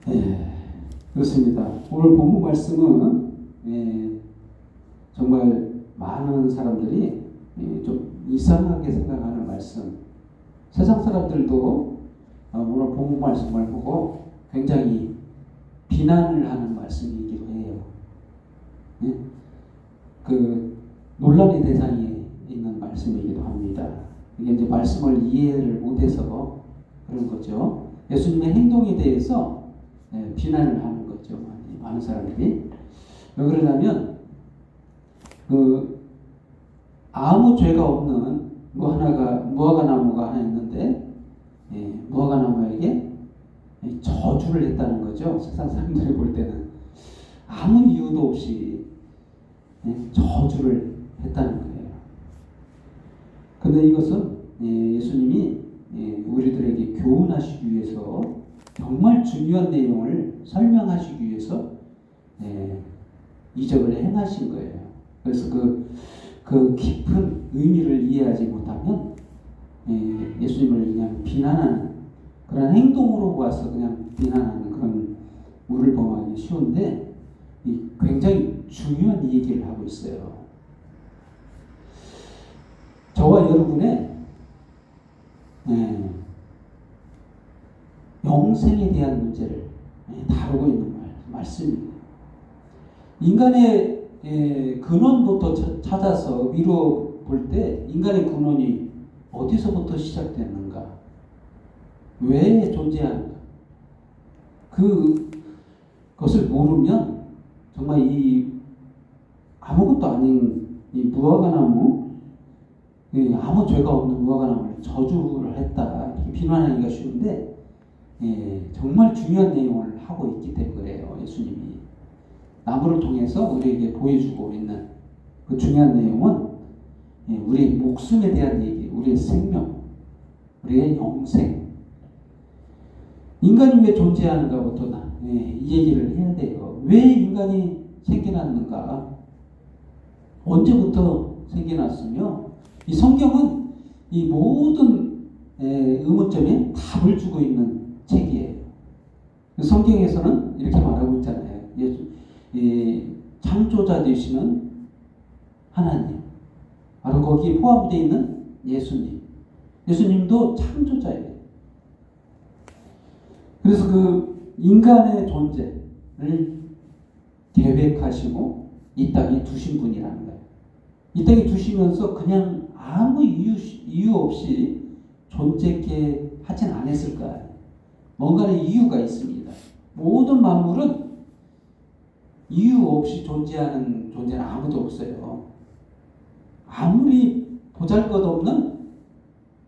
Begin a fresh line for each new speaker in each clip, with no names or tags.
예, 그렇습니다. 오늘 본문 말씀은 정말 많은 사람들이 좀 이상하게 생각하는 말씀. 세상 사람들도 오늘 본문 말씀을 보고 굉장히 비난을 하는 말씀이기도 해요. 예? 그 논란의 대상에 있는 말씀이기도 합니다. 이게 이제 말씀을 이해를 못해서 그런 거죠. 예수님의 행동에 대해서 비난을 하는 거죠. 많은 사람들이. 왜 그러냐면 아무 죄가 없는 무화과 나무가 하나 있는데 무화과 나무에게 저주를 했다는 거죠. 세상 사람들이 볼 때는 아무 이유도 없이 저주를 했다는 거예요. 근데 이것은 예수님이 우리들에게 교훈하시기 위해서 정말 중요한 내용을 설명하시기 위해서 이적을 행하신 거예요. 그래서 그 깊은 의미를 이해하지 못하면 예수님을 그냥 비난하는 그런 행동으로 보아서 그냥 비난하는 그런 우를 범하기 쉬운데 굉장히 중요한 얘기를 하고 있어요. 저와 여러분의 영생에 대한 문제를 다루고 있는 말씀입니다. 인간의 근원부터 찾아서 미루어 볼 때 인간의 근원이 어디서부터 시작됐는가? 왜 존재하는가? 그것을 모르면 정말 아무것도 아닌 이 무화과나무, 아무 죄가 없는 무화과나무를 저주를 했다 이렇게 비난하기가 쉬운데 정말 중요한 내용을 하고 있기 때문에 그래요. 예수님이 나무를 통해서 우리에게 보여주고 있는 그 중요한 내용은 우리의 목숨에 대한 얘기, 우리의 생명, 우리의 영생. 인간이 왜 존재하는가부터 이 얘기를 해야 돼요. 왜 인간이 생겨났는가? 언제부터 생겨났으며 이 성경은 이 모든 의문점에 답을 주고 있는 책이에요. 성경에서는 이렇게 말하고 있잖아요. 창조자 되시는 하나님, 바로 거기에 포함되어 있는 예수님. 예수님도 창조자예요. 그래서 그 인간의 존재를 계획하시고 이 땅에 두신 분이라는 거예요. 이 땅에 두시면서 그냥 아무 이유 없이 존재케 하진 않았을 거예요. 뭔가의 이유가 있습니다. 모든 만물은 이유 없이 존재하는 존재는 아무도 없어요. 아무리 보잘것없는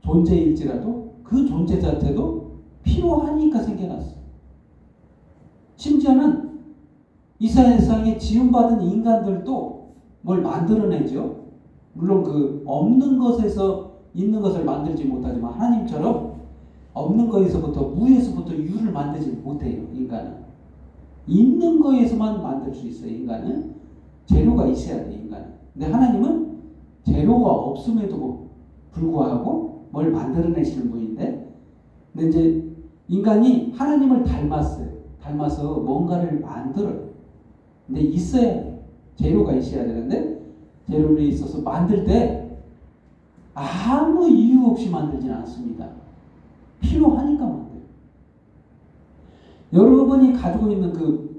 존재일지라도 그 존재 자체도 필요하니까 생겨났어요. 심지어는 이 세상에 지음받은 인간들도 뭘 만들어내죠. 물론 그 없는 것에서 있는 것을 만들지 못하지만 하나님처럼 없는 것에서부터 무에서부터 유를 만들지 못해요. 인간은 있는 거에서만 만들 수 있어요. 인간은 재료가 있어야 돼요. 인간은. 근데 하나님은 재료가 없음에도 불구하고 뭘 만들어내시는 분인데, 근데 이제 인간이 하나님을 닮았어요. 닮아서 뭔가를 만들어요. 근데 있어야 돼요. 재료가 있어야 되는데 재료를 있어서 만들 때 아무 이유 없이 만들지는 않습니다. 필요하니까 만들어요. 여러분이 가지고 있는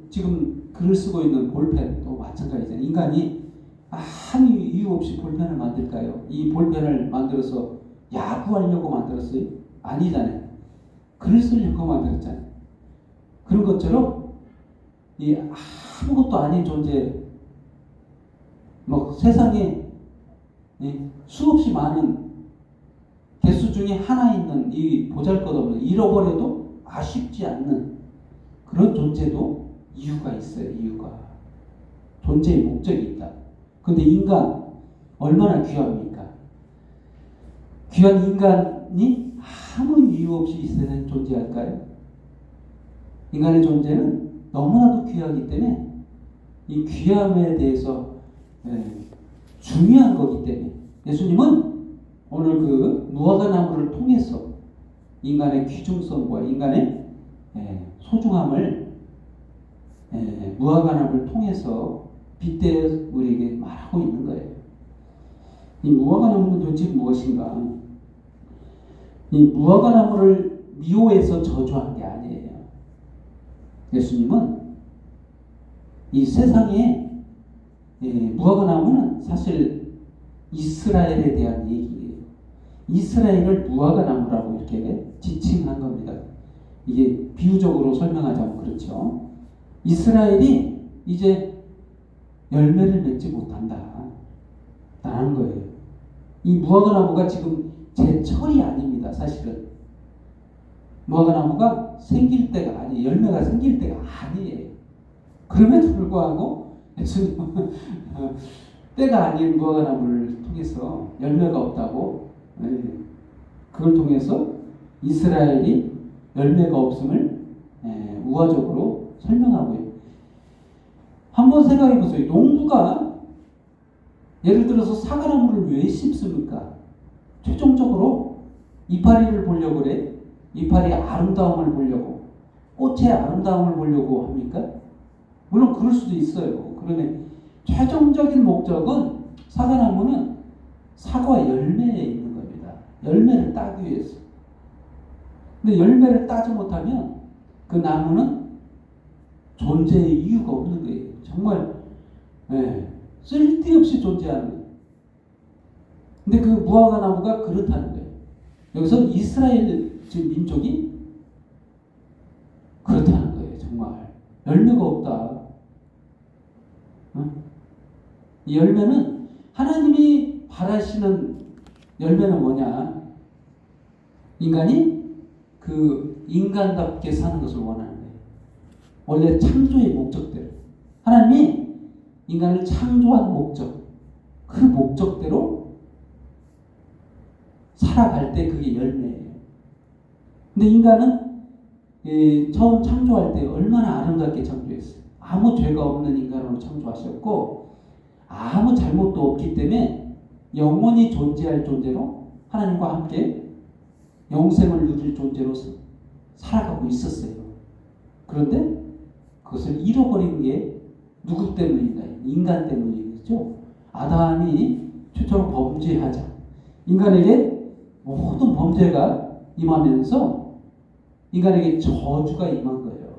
지금 글을 쓰고 있는 볼펜도 마찬가지잖아요. 인간이 아무 이유 없이 볼펜을 만들까요? 이 볼펜을 만들어서 야구하려고 만들었어요? 아니잖아요. 글을 쓰려고 만들었잖아요. 그런 것처럼 이 아무것도 아닌 존재, 세상에 수없이 많은 개수 중에 하나 있는 이 보잘것없는, 잃어버려도 아쉽지 않는 그런 존재도 이유가 있어요. 이유가. 존재의 목적이 있다. 근데 인간 얼마나 귀합니까? 귀한 인간이 아무 이유 없이 있어야 존재할까요? 인간의 존재는 너무나도 귀하기 때문에 이 귀함에 대해서 중요한 거기 때문에 예수님은 오늘 그 무화과 나무를 통해서 인간의 귀중성과 인간의 소중함을 무화과나무를 통해서 빗대어 우리에게 말하고 있는 거예요. 이 무화과나무는 도대체 무엇인가? 이 무화과나무를 미워해서 저주한 게 아니에요. 예수님은 이 세상에 무화과나무는 사실 이스라엘에 대한 얘기예요. 이스라엘을 무화과나무라고 이렇게 지칭한 겁니다. 이게 비유적으로 설명하자면 그렇죠. 이스라엘이 이제 열매를 맺지 못한다 라는 거예요. 이 무화과나무가 지금 제철이 아닙니다. 사실은 무화과나무가 생길 때가 아니에요. 열매가 생길 때가 아니에요. 그럼에도 불구하고 예수님은 때가 아닌 무화과나무를 통해서 열매가 없다고, 그걸 통해서 이스라엘이 열매가 없음을 우화적으로 설명하고 있어요. 한번 생각해 보세요. 농부가 예를 들어서 사과나무를 왜 심습니까? 최종적으로 이파리를 보려고 그래. 이파리의 아름다움을 보려고, 꽃의 아름다움을 보려고 합니까? 물론 그럴 수도 있어요. 그러면 최종적인 목적은 사과나무는 사과 열매에 있는 겁니다. 열매를 따기 위해서. 근데 열매를 따지 못하면 그 나무는 존재의 이유가 없는 거예요. 정말 쓸데없이 존재하는 거예요. 근데 그 무화과나무가 그렇다는 거예요. 여기서 이스라엘 지금 민족이 그렇다는 거예요. 정말 열매가 없다. 이 열매는 하나님이 바라시는 열매는 뭐냐? 인간이 그 인간답게 사는 것을 원하는 거예요. 원래 창조의 목적대로 하나님이 인간을 창조한 목적, 그 목적대로 살아갈 때 그게 열매예요. 근데 인간은 처음 창조할 때 얼마나 아름답게 창조했어요. 아무 죄가 없는 인간으로 창조하셨고 아무 잘못도 없기 때문에 영원히 존재할 존재로 하나님과 함께 영생을 누릴 존재로 살아가고 있었어요. 그런데 그것을 잃어버린 게 누구 때문인가? 인간 때문이겠죠. 아담이 최초로 범죄하자 인간에게 모든 범죄가 임하면서 인간에게 저주가 임한 거예요.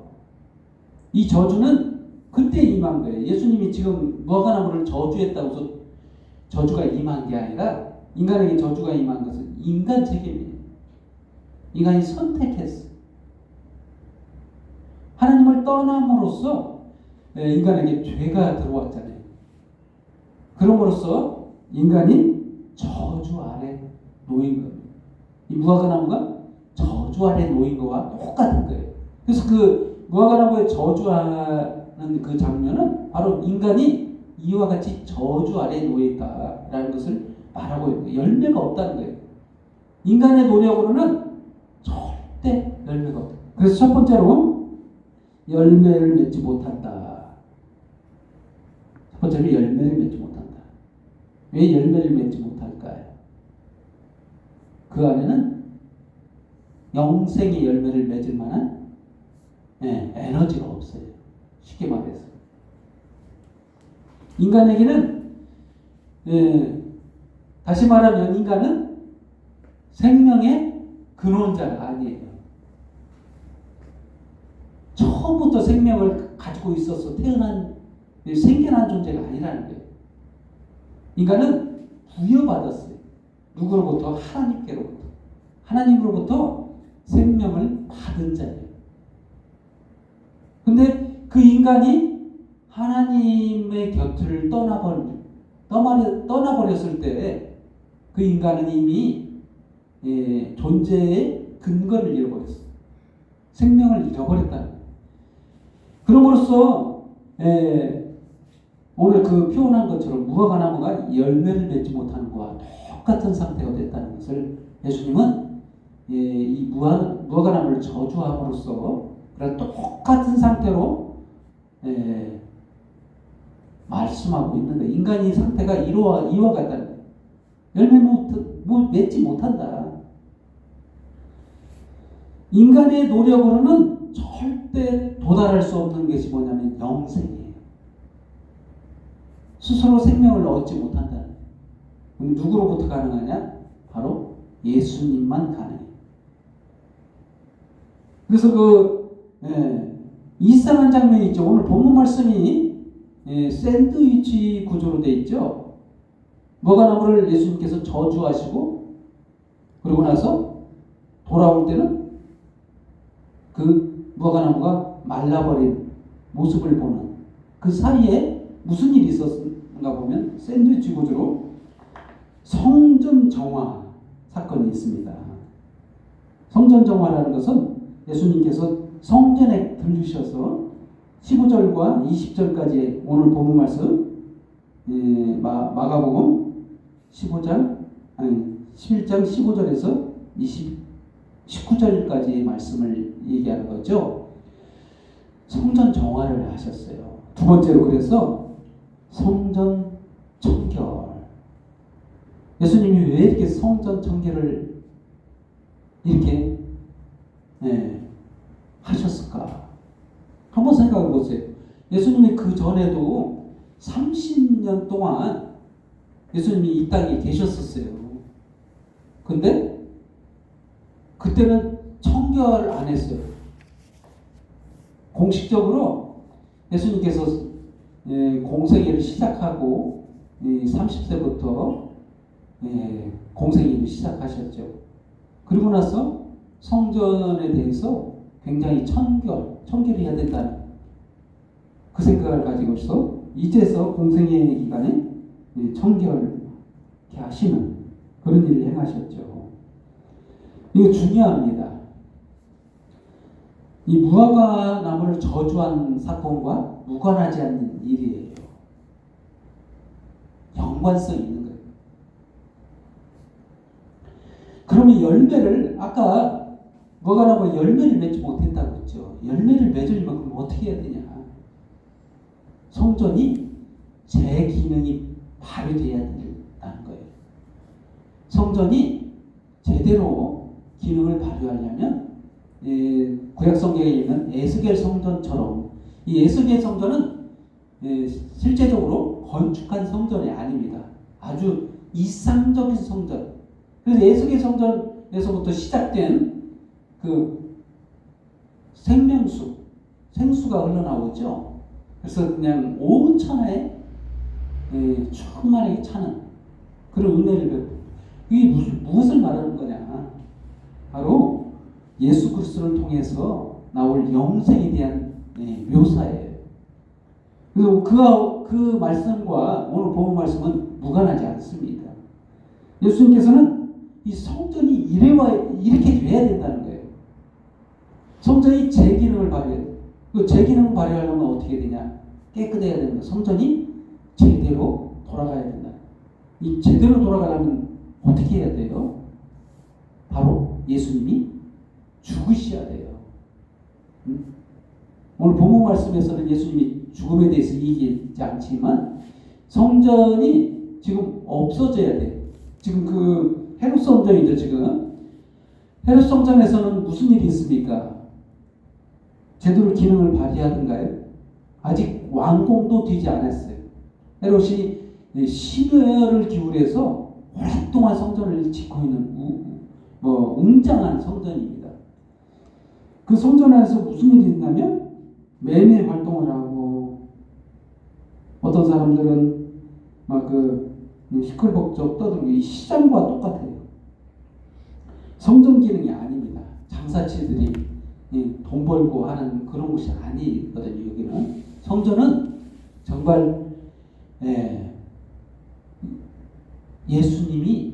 이 저주는 그때 임한 거예요. 예수님이 지금 무화과나무를 저주했다고 해서 저주가 임한 게 아니라 인간에게 저주가 임한 것은 인간 책임이에요. 인간이 선택했어. 하나님을 떠남으로써 인간에게 죄가 들어왔잖아요. 그럼으로써 인간이 저주 아래 놓인 겁니다. 이 무화과나무가 저주 아래 놓인 거와 똑같은 거예요. 그래서 그 무화과나무의 저주하는 그 장면은 바로 인간이 이와 같이 저주 아래 놓여 있다라는 것을 말하고 있는 거예요. 열매가 없다는 거예요. 인간의 노력으로는 절대 열매가 없다. 그래서 첫 번째로 열매를 맺지 못한다. 첫 번째로 열매를 맺지 못한다. 왜 열매를 맺지 못할까요? 그 안에는 영생의 열매를 맺을 만한 에너지가 없어요. 쉽게 말해서. 인간에게는 다시 말하면 인간은 생명의 근원자가 아니에요. 처음부터 생명을 가지고 있어서 생겨난 존재가 아니라는 거예요. 인간은 부여받았어요. 누구로부터? 하나님께로부터. 하나님으로부터 생명을 받은 자예요. 근데 그 인간이 하나님의 곁을 떠나버렸을 때 그 인간은 이미 존재의 근거를 잃어버렸어요. 생명을 잃어버렸다는 거예요. 그럼으로써 오늘 그 표현한 것처럼 무화과나무가 열매를 맺지 못하는 것과 똑같은 상태가 됐다는 것을 예수님은 이 무화과나무를 저주함으로써 그런 똑같은 상태로 말씀하고 있는 거예요. 인간의 상태가 이와 같다는 거예요. 열매 맺지 못한다. 인간의 노력으로는 절대 도달할 수 없는 것이 뭐냐면 영생이에요. 스스로 생명을 얻지 못한다는 거예요. 그럼 누구로부터 가능하냐? 바로 예수님만 가능해요. 그래서 이상한 장면이 있죠. 오늘 본문 말씀이 샌드위치 구조로 되어 있죠. 무화과나무를 예수님께서 저주하시고 그러고 나서 돌아올 때는 그 무화과나무가 말라버린 모습을 보는 그 사이에 무슨 일이 있었는가 보면 샌드위치 구조로 성전 정화 사건이 있습니다. 성전 정화라는 것은 예수님께서 성전에 들르셔서 15절과 20절까지 오늘 본문 말씀 마가복음 11장 15절에서 19절까지의 말씀을 얘기하는 거죠. 성전 정화를 하셨어요. 두 번째로 그래서 성전 청결. 예수님이 왜 이렇게 성전 청결을 이렇게 하셨을까? 한번 생각해 보세요. 예수님이 그 전에도 30년 동안 예수님이 이 땅에 계셨었어요. 근데 그때는 청결 안 했어요. 공식적으로 예수님께서 공생애를 시작하고 30세부터 공생애를 시작하셨죠. 그리고 나서 성전에 대해서 굉장히 청결해야 된다는 그 생각을 가지고서 이제서 공생애 기간에 청결케 하시는 그런 일을 행하셨죠. 이거 중요합니다. 이 무화과 나무를 저주한 사건과 무관하지 않는 일이에요. 연관성이 있는 거예요. 그러면 열매를 아까 무화과나무 열매를 맺지 못했다고 했죠. 열매를 맺으려면 그럼 어떻게 해야 되냐? 성전이 제 기능이 발휘돼야 된다는 거예요. 성전이 제대로 기능을 발휘하려면 구약 성경에 있는 에스겔 성전처럼 이 에스겔 성전은 실제적으로 건축한 성전이 아닙니다. 아주 이상적인 성전. 그래서 에스겔 성전에서부터 시작된 그 생수가 흘러나오죠. 그래서 그냥 온 천하에 충만하게 차는 그런 은혜를 베푸고 이게 무엇을 말하는 거냐? 바로 예수 그리스도를 통해서 나올 영생에 대한 묘사예요. 그래서 그 말씀과 오늘 본문 말씀은 무관하지 않습니다. 예수님께서는 이 성전이 이렇게 돼야 된다는 거예요. 성전이 제 기능을 발휘해요. 그 제 기능을 발휘하려면 어떻게 되냐? 깨끗해야 된다. 성전이 제대로 돌아가야 된다. 이 제대로 돌아가려면 어떻게 해야 돼요? 바로 예수님이 죽으셔야 돼요. 오늘 본문 말씀에서는 예수님이 죽음에 대해서 얘기하지 않지만 성전이 지금 없어져야 돼요. 지금 그 헤롯 성전이죠. 지금 헤롯 성전에서는 무슨 일이 있습니까? 제대로 기능을 발휘하던가요? 아직 완공도 되지 않았어요. 헤롯이 심혈을 기울여서 오랫동안 성전을 짓고 있는 웅장한 성전입니다. 그 성전 안에서 무슨 일이 있냐면 매매 활동을 하고 어떤 사람들은 막 시끌벅적 떠들고 이 시장과 똑같아요. 성전 기능이 아닙니다. 장사치들이 돈 벌고 하는 그런 곳이 아니거든요. 여기는 성전은 정말 예수님이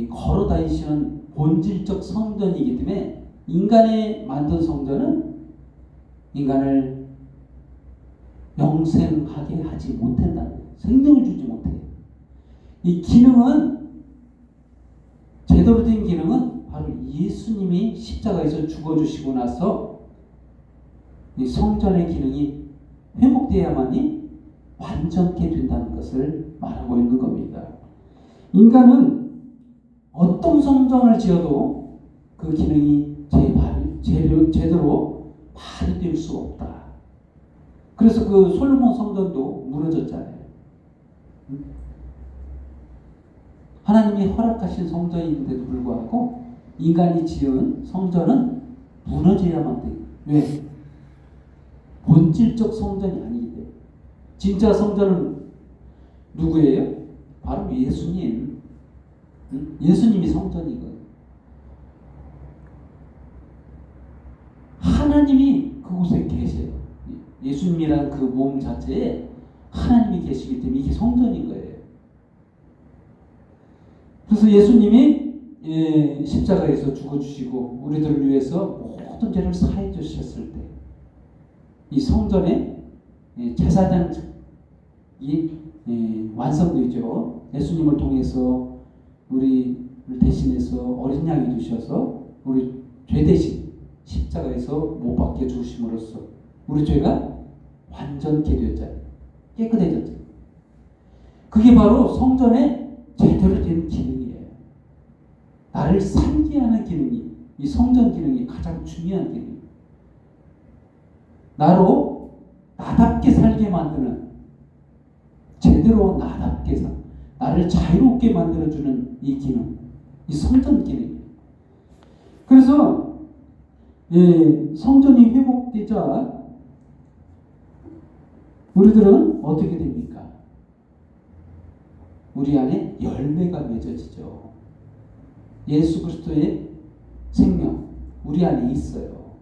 걸어 다니시는 본질적 성전이기 때문에 인간이 만든 성전은 인간을 영생하게 하지 못한다는 거예요. 생명을 주지 못해요. 이 기능은 제대로 된 기능은 바로 예수님이 십자가에서 죽어주시고 나서 이 성전의 기능이 회복되어야만이 완전케 된다는 것을 말하고 있는 겁니다. 인간은 어떤 성전을 지어도 그 기능이 제대로 말이 될 수 없다. 그래서 그 솔로몬 성전도 무너졌잖아요. 하나님이 허락하신 성전인데도 불구하고 인간이 지은 성전은 무너져야만 돼요. 왜? 본질적 성전이 아니기 때문에. 진짜 성전은 누구예요? 바로 예수님. 예수님이 성전이거든요. 하나님이 그곳에 계세요. 예수님이라는 그 몸 자체에 하나님이 계시기 때문에 이게 성전인 거예요. 그래서 예수님이 십자가에서 죽어주시고 우리들을 위해서 모든 죄를 사해 주셨을 때 이 성전의 제사장이 완성되죠. 예수님을 통해서 우리를 대신해서 어린 양이 주셔서 우리 죄 대신 십자가에서 못 박혀 죽으심으로써 우리 죄가 완전케 되었잖아요. 깨끗해졌잖아요. 그게 바로 성전의 제대로 된 기능이에요. 나를 살게 하는 기능이, 이 성전 기능이 가장 중요한 기능이에요. 나로 나답게 살게 만드는, 제대로 나답게 나를 자유롭게 만들어주는 이 기능, 이 성전 기능이에요. 그래서 성전이 회복되자 우리들은 어떻게 됩니까? 우리 안에 열매가 맺어지죠. 예수 그리스도의 생명 우리 안에 있어요.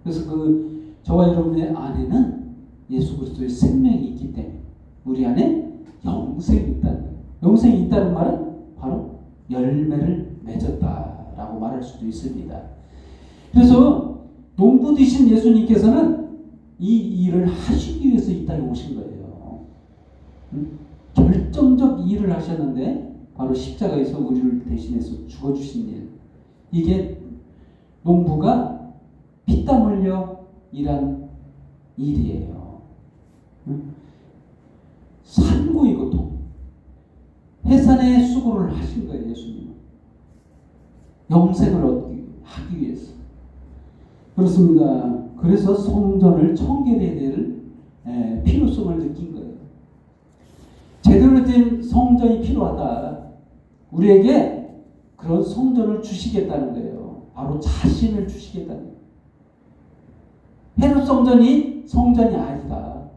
그래서 저와 여러분의 안에는 예수 그리스도의 생명이 있기 때문에 우리 안에 영생이 있다는 거예요. 영생이 있다는 말은 바로 열매를 맺었다라고 말할 수도 있습니다. 그래서 농부 되신 예수님께서는 이 일을 하시기 위해서 이 땅에 오신 거예요. 결정적 일을 하셨는데 바로 십자가에서 우리를 대신해서 죽어주신 일. 이게 농부가 피땀 흘려 일한 일이에요. 산고의 고통. 해산의 수고를 하신 거예요. 예수님은. 영생을 얻기 하기 위해서. 그렇습니다. 그래서 성전을 청결해야 될 필요성을 느낀 거예요. 제대로 된 성전이 필요하다. 우리에게 그런 성전을 주시겠다는 거예요. 바로 자신을 주시겠다는 거예요. 헤롯 성전이 성전이 아니다.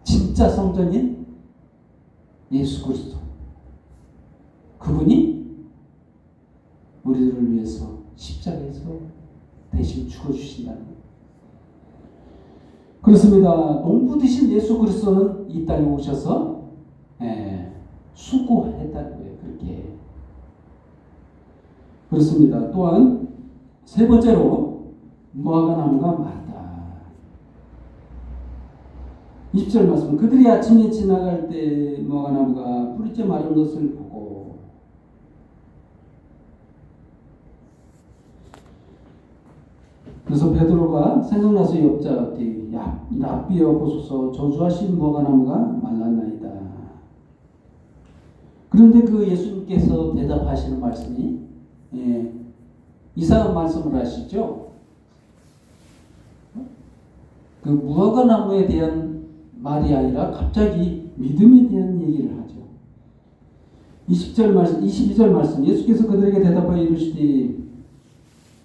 진짜 성전인 예수 그리스도. 그분이 우리들을 위해서 십자가에서 대신 죽어주신다는 거예요. 그렇습니다. 농부 되신 예수 그리스도는 이 땅에 오셔서 수고했다는 거예요. 그렇게. 그렇습니다. 또한 세 번째로 무화과 나무가 마르다. 20절 말씀. 그들이 아침에 지나갈 때 무화과 나무가 뿌리째 마른 것을 보고 그래서 베드로가 생각나서 옆자한테 랍비여 보소서 저주하신 무화과 나무가 말랐나이다. 그런데 그 예수님께서 대답하시는 말씀이 이상한 말씀을 하시죠. 그 무화과 나무에 대한 말이 아니라 갑자기 믿음에 대한 얘기를 하죠. 20절 말씀, 22절 말씀. 예수께서 그들에게 대답하여 이르시되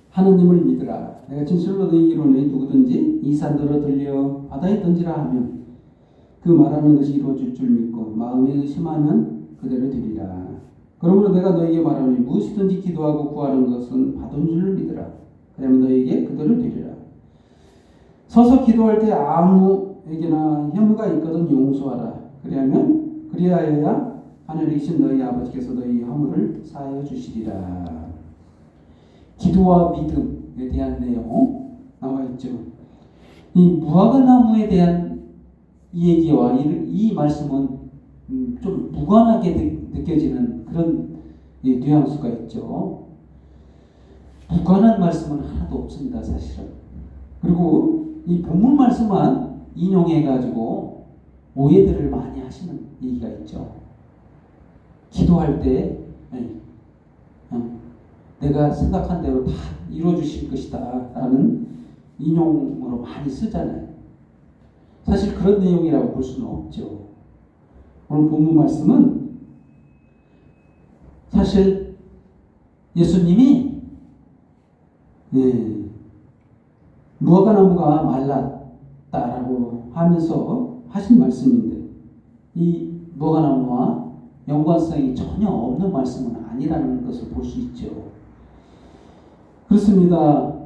하느님을 믿으라. 내가 진실로 너희에게 이르노니 누구든지 이 산더러 들려 바다에 던지라 하면 그 말하는 것이 이루어질 줄 믿고 마음에 의심하면 그대로 되리라. 그러므로 내가 너희에게 말하노니 무엇이든지 기도하고 구하는 것은 받은 줄 믿으라. 그러면 너희에게 그대로 되리라. 서서 기도할 때 아무에게나 혐의가 있거든 용서하라. 그리하여야 하늘에 계신 너희 아버지께서 너희 허물을 사하여 주시리라. 기도와 믿음에 대한 내용 나와 있죠. 이 무화과 나무에 대한 이 얘기와 이 말씀은 좀 무관하게 느껴지는 그런 뉘앙스가 있죠. 무관한 말씀은 하나도 없습니다, 사실은. 그리고 이 본문 말씀만 인용해가지고 오해들을 많이 하시는 얘기가 있죠. 기도할 때 내가 생각한 대로 다 이루어주실 것이다 라는 인용으로 많이 쓰잖아요. 사실 그런 내용이라고 볼 수는 없죠. 오늘 본문 말씀은 사실 예수님이 무화과나무가 말랐다라고 하면서 하신 말씀인데 이 무화과나무와 연관성이 전혀 없는 말씀은 아니라는 것을 볼 수 있죠. 그렇습니다.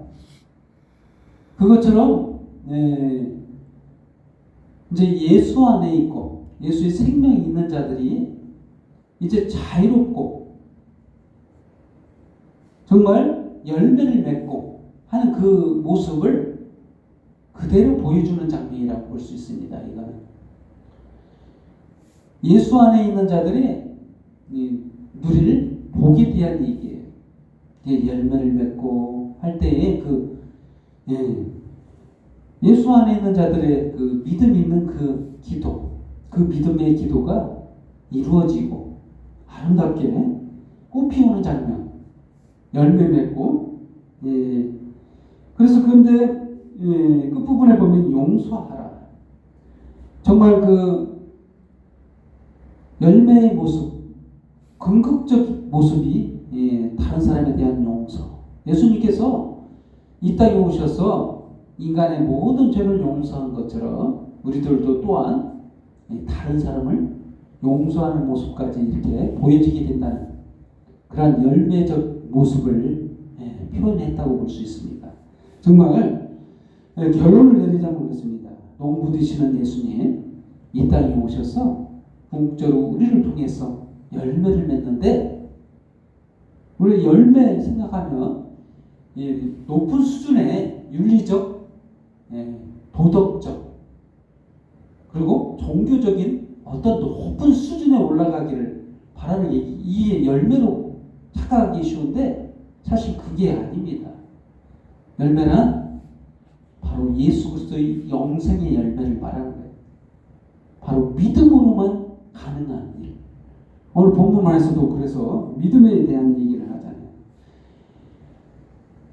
그것처럼 이제 예수 안에 있고 예수의 생명이 있는 자들이 이제 자유롭고 정말 열매를 맺고 하는 그 모습을 그대로 보여주는 장면이라고 볼 수 있습니다. 이거는 예수 안에 있는 자들이 누릴 복에 대한 얘기예요. 열매를 맺고 할 때에 예수 안에 있는 자들의 그 믿음 있는 그 기도, 그 믿음의 기도가 이루어지고 아름답게 꽃피우는 장면, 열매 맺고 그래서 그런데 끝부분에 보면 용서하라. 정말 그 열매의 모습, 긍극적 모습이 다른 사람에 대한 용서. 예수님께서 이 땅에 오셔서 인간의 모든 죄를 용서한 것처럼 우리들도 또한 다른 사람을 용서하는 모습까지 이렇게 보여지게 된다는 그런 열매적 모습을 표현했다고 볼 수 있습니다. 정말 결론을 내리자면 그렇습니다. 농부 되시는 예수님 이 땅에 오셔서 궁극적으로 우리를 통해서 열매를 맺는데 우리 열매 생각하면 높은 수준의 윤리적, 도덕적 그리고 종교적인 어떤 높은 수준에 올라가기를 바라는 얘기. 이 열매로 착각하기 쉬운데 사실 그게 아닙니다. 열매는 바로 예수 그리스도의 영생의 열매를 말하는 거예요. 바로 믿음으로만 가능한 일. 오늘 본문 안에서도 그래서 믿음에 대한 얘기를 하잖아요.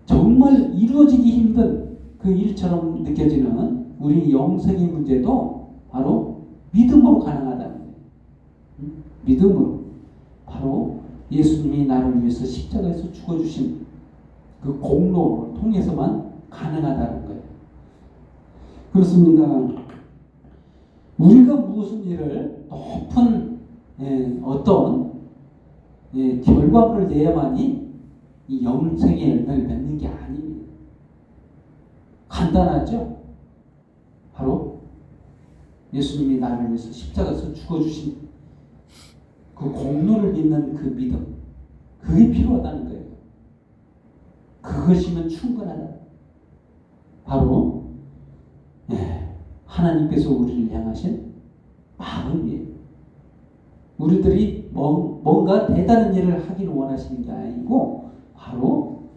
정말 이루어지기 힘든 그 일처럼 느껴지는 우리 영생의 문제도 바로 믿음으로 가능하다는 거예요. 믿음으로. 바로 예수님이 나를 위해서 십자가에서 죽어주신 그 공로를 통해서만 가능하다는 거예요. 그렇습니다. 우리가 무슨 일을 높은 어떤 결과물을 내야만이 이 영생의 열매를 맺는 게 아닙니다. 간단하죠? 바로 예수님이 나를 위해서 십자가에서 죽어주신 그 공로를 믿는 그 믿음, 그게 필요하다는 거예요. 그것이면 충분하다. 바로 하나님께서 우리를 향하신 마음이에요. 우리들이 뭔가 대단한 일을 하기를 원하시는 게 아니고 바로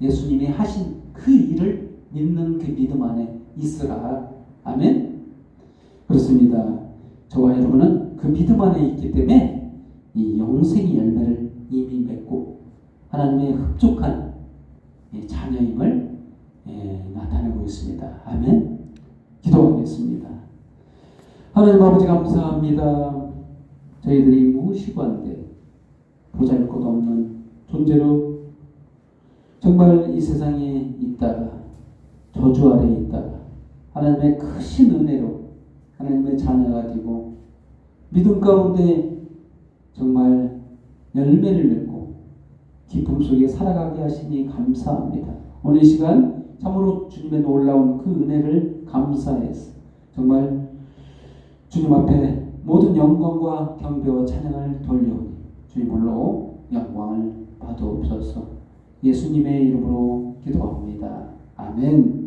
예수님이 하신 그 일을 믿는 그 믿음 안에 있으라. 아멘. 그렇습니다. 저와 여러분은 그 믿음 안에 있기 때문에 이 영생의 열매를 이미 맺고 하나님의 흡족한 자녀임을 나타내고 있습니다. 아멘. 기도하겠습니다. 하나님 아버지 감사합니다. 저희들이 무엇이고 한데 보잘것없는 존재로 정말 이 세상에 있다가 저주 아래에 있다가 하나님의 크신 은혜로 하나님의 자녀가 되고 믿음 가운데 정말 열매를 맺고 기쁨 속에 살아가게 하시니 감사합니다. 오늘 이 시간 참으로 주님의 놀라운 그 은혜를 감사해서 정말 주님 앞에 모든 영광과 경배와 찬양을 돌려오니 주님 홀로 영광을 받아옵소서. 예수님의 이름으로 기도합니다. 아멘.